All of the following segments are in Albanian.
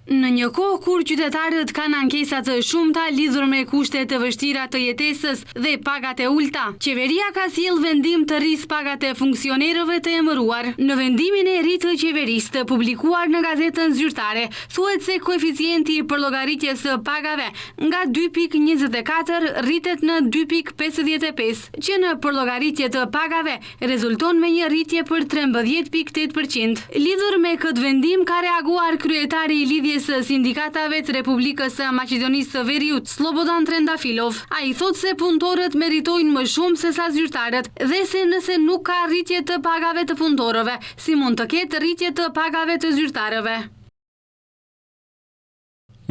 Në një kohë kur qytetarët kanë ankesa të shumta lidhur me kushte të vështira të jetesës dhe pagat e ulta, qeveria ka sjellë vendim të rrisë pagat e funksionerëve të emëruar. Në vendimin e ri të qeverisë të publikuar në gazetën zyrtare, thuhet se koeficienti për llogaritjes së pagave nga 2.24 rritet në 2.55, që në përllogaritë të pagave rezulton me një rritje për 13.8%. Lidhur me këtë vendim ka reaguar kryetari i lidhjes së sindikatave të Republikës së Maqedonisë së Veriut, Slobodan Trendafilov. Ai thotë se punëtorët meritojnë më shumë se sa zyrtarët dhe se nëse nuk ka rritje të pagave të punëtorëve, si mund të ketë rritje të pagave të zyrtarëve.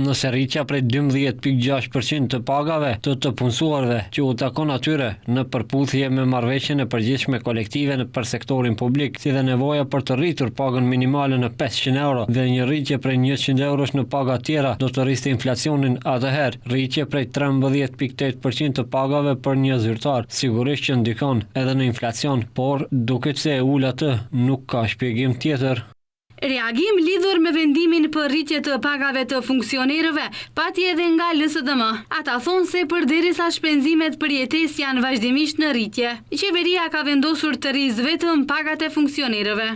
Nëse rritja prej 12.6% të pagave të punësuarve që u takon atyre në përputhje me marrëveshjen e përgjithshme kolektive për sektorin publik, si dhe nevoja për të rritur pagën minimale në 500 euro dhe një rritje prej 100 eurosh në paga tjera do të rriste inflacionin, atëherë rritje prej 13.8% të pagave për një zyrtar sigurisht që ndikon edhe në inflacion, por duket se e ul atë, nuk ka shpjegim tjetër. Reagim lidhur me vendimin për rritje të pagave të funksionerëve pati edhe nga LSDM. Ata thonë se përderisa shpenzimet për jetesë janë vazhdimisht në rritje, qeveria ka vendosur të rrisë vetëm pagat e funksionerëve.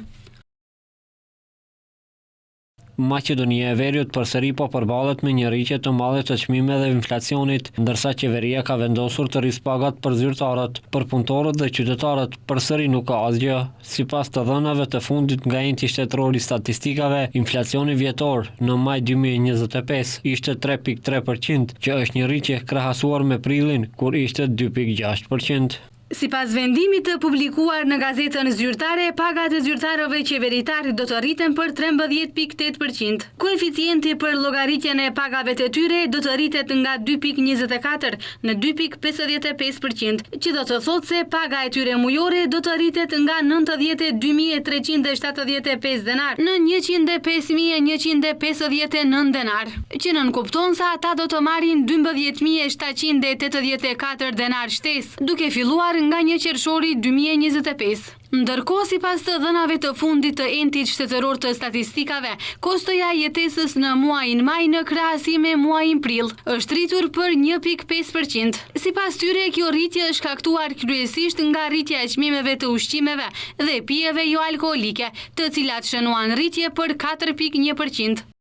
Maqedonia e Veriut përsëri po përballet me një rritje të madhe të çmimeve dhe inflacionit, ndërsa qeveria ka vendosur të rrisë pagat për zyrtarët, për punëtorët dhe qytetarët përsëri nuk ka asgjë. Sipas të dhënave të fundit nga enti shtetëror i statistikave, inflacioni vjetor në maj 2025 ishte 3.3%, që është një rritje krahasuar me prilin, kur ishte 2.6%. Sipas vendimit të publikuar në gazetën zyrtare, pagat e zyrtarëve qeveritar do të rriten për 13.8%. Koeficienti për llogaritjen e pagave të tyre do të rritet nga 2.24 në 2.55%, që do të thotë se paga e tyre mujore do të rritet nga 92.375 denar në 105.159 denar, që nënkupton se ata do të marrin 12.784 denar shtesë, duke filluar nga 1 qershori 2025. Ndërkohë, sipas të dhënave të fundit të entit shtetëror të statistikave, kostoja e jetesës në muajin maj në krahasim me muajin prill është rritur për 1.5%. Sipas tyre, kjo rritje është shkaktuar kryesisht nga rritja e çmimeve të ushqimeve dhe pijeve jo alkoolike, të cilat shënuan rritje për 4.1%.